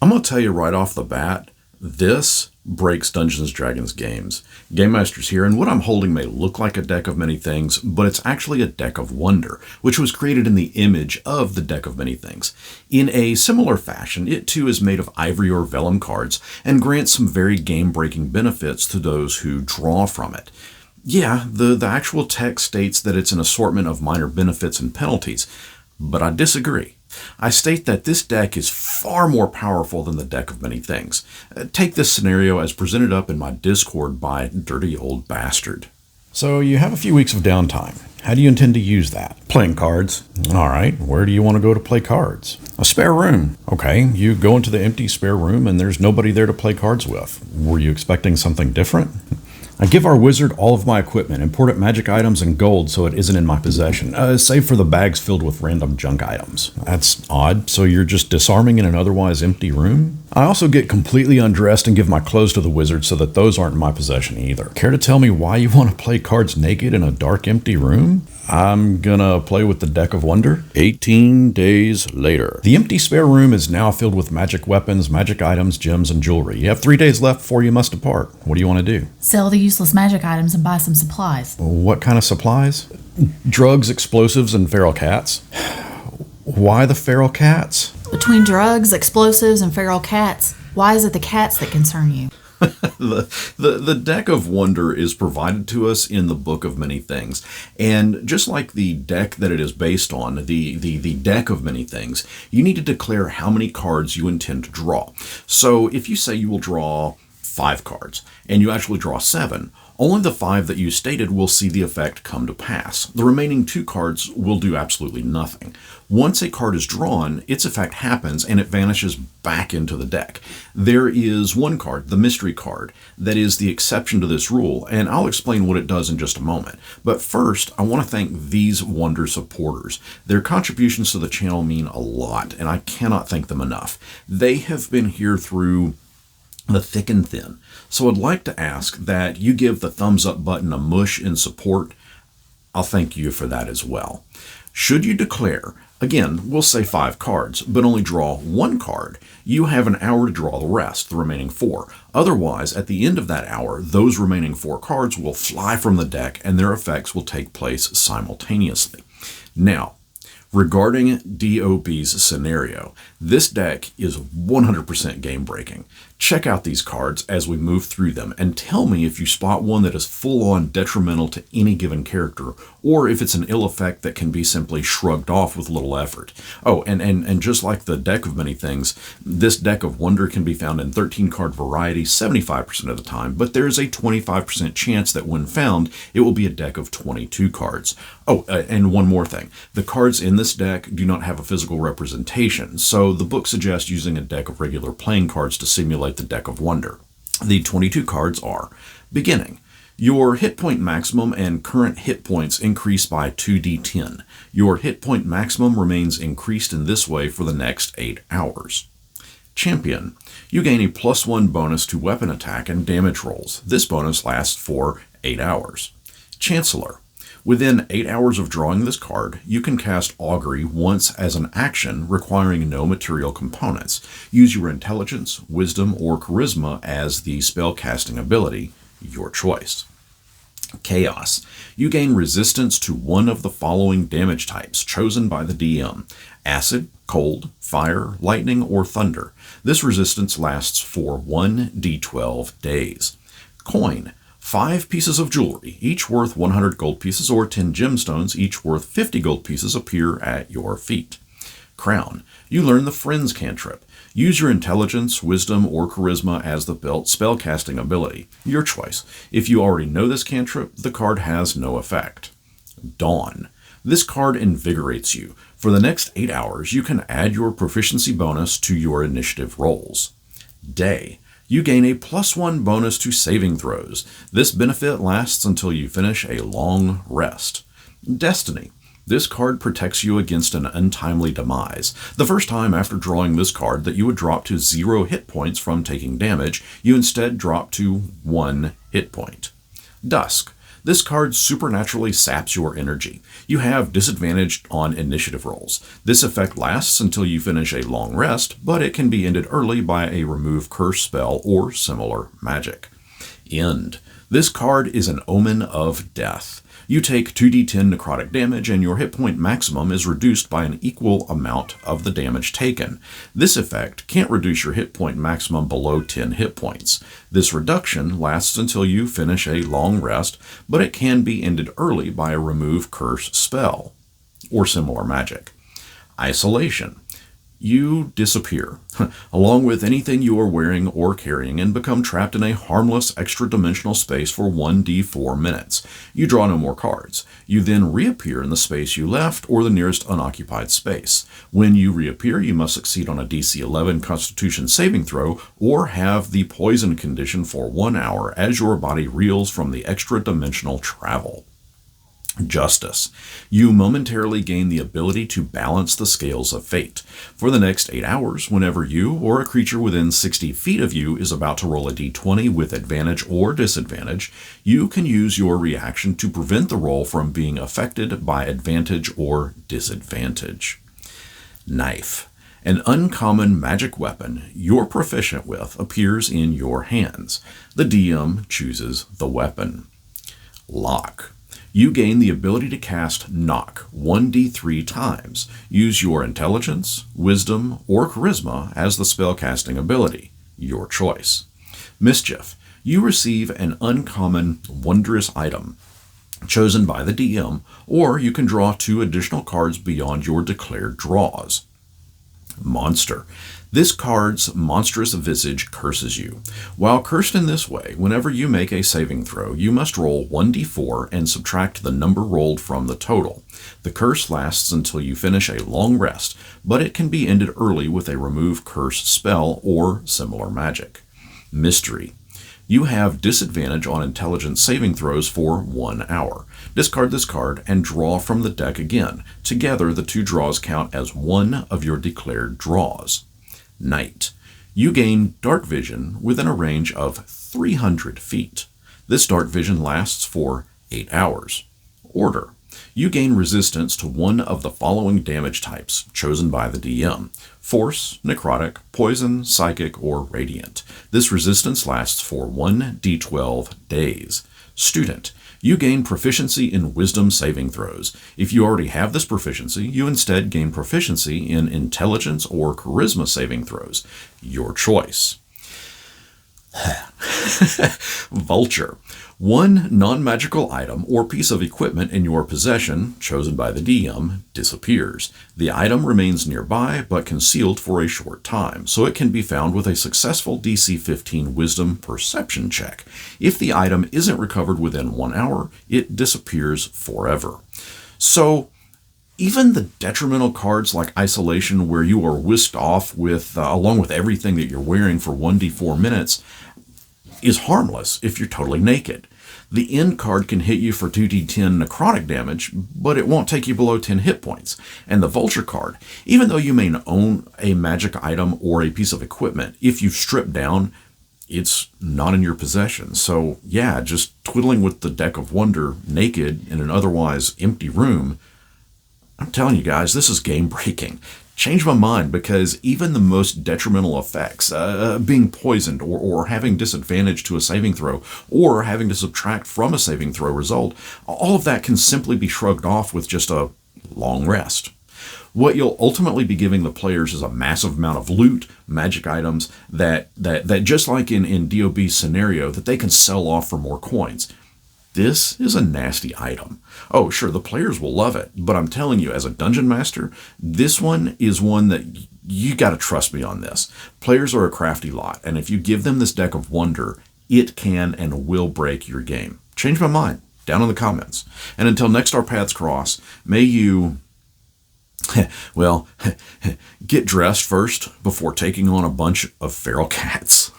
I'm going to tell you right off the bat, this breaks Dungeons & Dragons games. GameMasters here, and what I'm holding may look like a deck of many things, but it's actually a deck of wonder, which was created in the image of the deck of many things. In a similar fashion, it too is made of ivory or vellum cards, and grants some very game-breaking benefits to those who draw from it. Yeah, the actual text states that it's an assortment of minor benefits and penalties, but I disagree. I state that this deck is far more powerful than the deck of many things. Take this scenario as presented up in my Discord by Dirty Old Bastard. So you have a few weeks of downtime. How do you intend to use that? Playing cards. All right, where do you want to go to play cards? A spare room. Okay, you go into the empty spare room and there's nobody there to play cards with. Were you expecting something different? I give our wizard all of my equipment, important magic items, and gold so it isn't in my possession, save for the bags filled with random junk items. That's odd, so you're just disarming in an otherwise empty room? I also get completely undressed and give my clothes to the wizard so that those aren't in my possession either. Care to tell me why you want to play cards naked in a dark, empty room? I'm gonna play with the deck of wonder. 18 days later. The empty spare room is now filled with magic weapons, magic items, gems, and jewelry. You have 3 days left before you must depart. What do you want to do? Sell the useless magic items and buy some supplies. What kind of supplies? Drugs, explosives, and feral cats. Why the feral cats? Between explosives, and feral cats, why is it the cats that concern you? The deck of wonder is provided to us in the Book of Many Things. And just like the deck that it is based on, the deck of many things, you need to declare how many cards you intend to draw. So if you say you will draw 5 cards, and you actually draw 7, only the 5 that you stated will see the effect come to pass. The remaining 2 cards will do absolutely nothing. Once a card is drawn, its effect happens and it vanishes back into the deck. There is one card, the mystery card, that is the exception to this rule, and I'll explain what it does in just a moment. But first, I want to thank these Wonder supporters. Their contributions to the channel mean a lot, and I cannot thank them enough. They have been here through the thick and thin. So I'd like to ask that you give the thumbs up button a mush in support. I'll thank you for that as well. Should you declare, again, we'll say 5 cards, but only draw 1 card, you have an hour to draw the rest, the remaining 4. Otherwise, at the end of that hour, those remaining 4 cards will fly from the deck and their effects will take place simultaneously. Now, regarding DOB's scenario, this deck is 100% game breaking. Check out these cards as we move through them and tell me if you spot one that is full-on detrimental to any given character, or if it's an ill effect that can be simply shrugged off with little effort. Oh, and just like the deck of many things, this deck of wonder can be found in 13-card variety 75% of the time, but there's a 25% chance that when found, it will be a deck of 22 cards. Oh, and one more thing. The cards in this deck do not have a physical representation, so the book suggests using a deck of regular playing cards to simulate the deck of wonder. The 22 cards are: beginning. Your hit point maximum and current hit points increase by 2d10. Your hit point maximum remains increased in this way for the next 8 hours. Champion. You gain a +1 bonus to weapon attack and damage rolls. This bonus lasts for 8 hours. Chancellor. Within 8 hours of drawing this card, you can cast Augury once as an action requiring no material components. Use your intelligence, wisdom, or charisma as the spell casting ability, your choice. Chaos. You gain resistance to one of the following damage types chosen by the DM: acid, cold, fire, lightning, or thunder. This resistance lasts for 1d12 days. Coin. 5 pieces of jewelry, each worth 100 gold pieces, or 10 gemstones, each worth 50 gold pieces, appear at your feet. Crown. You learn the Friends cantrip. Use your intelligence, wisdom, or charisma as the belt spellcasting ability, your choice. If you already know this cantrip, the card has no effect. Dawn. This card invigorates you. For the next 8 hours, you can add your proficiency bonus to your initiative rolls. Day. You gain a +1 bonus to saving throws. This benefit lasts until you finish a long rest. Destiny. This card protects you against an untimely demise. The first time after drawing this card that you would drop to 0 hit points from taking damage, you instead drop to 1 hit point. Dusk. This card supernaturally saps your energy. You have disadvantage on initiative rolls. This effect lasts until you finish a long rest, but it can be ended early by a remove curse spell or similar magic. End. This card is an omen of death. You take 2d10 necrotic damage and your hit point maximum is reduced by an equal amount of the damage taken. This effect can't reduce your hit point maximum below 10 hit points. This reduction lasts until you finish a long rest, but it can be ended early by a remove curse spell or similar magic. Isolation. You disappear, along with anything you are wearing or carrying, and become trapped in a harmless extra-dimensional space for 1d4 minutes. You draw no more cards. You then reappear in the space you left or the nearest unoccupied space. When you reappear, you must succeed on a DC 11 Constitution saving throw or have the poison condition for 1 hour as your body reels from the extra-dimensional travel. Justice. You momentarily gain the ability to balance the scales of fate. For the next 8 hours, whenever you or a creature within 60 feet of you is about to roll a d20 with advantage or disadvantage, you can use your reaction to prevent the roll from being affected by advantage or disadvantage. Knife. An uncommon magic weapon you're proficient with appears in your hands. The DM chooses the weapon. Lock. You gain the ability to cast Knock 1d3 times. Use your intelligence, wisdom, or charisma as the spellcasting ability. Your choice. Mischief. You receive an uncommon, wondrous item chosen by the DM, or you can draw 2 additional cards beyond your declared draws. Monster. This card's monstrous visage curses you. While cursed in this way, whenever you make a saving throw, you must roll 1d4 and subtract the number rolled from the total. The curse lasts until you finish a long rest, but it can be ended early with a remove curse spell or similar magic. Mystery. You have disadvantage on intelligence saving throws for 1 hour. Discard this card and draw from the deck again. Together, the 2 draws count as one of your declared draws. Night. You gain dark vision within a range of 300 feet. This dark vision lasts for 8 hours. Order. You gain resistance to one of the following damage types chosen by the DM: Force, Necrotic, Poison, Psychic, or Radiant. This resistance lasts for 1d12 days. Student. You gain proficiency in Wisdom saving throws. If you already have this proficiency, you instead gain proficiency in Intelligence or Charisma saving throws. Your choice. Vulture. One non-magical item or piece of equipment in your possession, chosen by the DM, disappears. The item remains nearby but concealed for a short time, so it can be found with a successful DC 15 Wisdom Perception check. If the item isn't recovered within 1 hour, it disappears forever. So, even the detrimental cards like Isolation, where you are whisked off with along with everything that you're wearing for 1d4 minutes, is harmless if you're totally naked. The end card can hit you for 2d10 necrotic damage, but it won't take you below 10 hit points. And the Vulture card, even though you may own a magic item or a piece of equipment, if you strip down, it's not in your possession. So yeah, just twiddling with the Deck of Wonder naked in an otherwise empty room, I'm telling you guys, this is game breaking. Changed my mind, because even the most detrimental effects, being poisoned or having disadvantage to a saving throw or having to subtract from a saving throw result, all of that can simply be shrugged off with just a long rest. What you'll ultimately be giving the players is a massive amount of loot, magic items that just like in DOB's scenario, that they can sell off for more coins. This is a nasty item. Oh, sure, the players will love it, but I'm telling you, as a dungeon master, this one is one that you got to trust me on this. Players are a crafty lot, and if you give them this Deck of Wonder, it can and will break your game. Change my mind down in the comments. And until next our paths cross, may you, well, get dressed first before taking on a bunch of feral cats.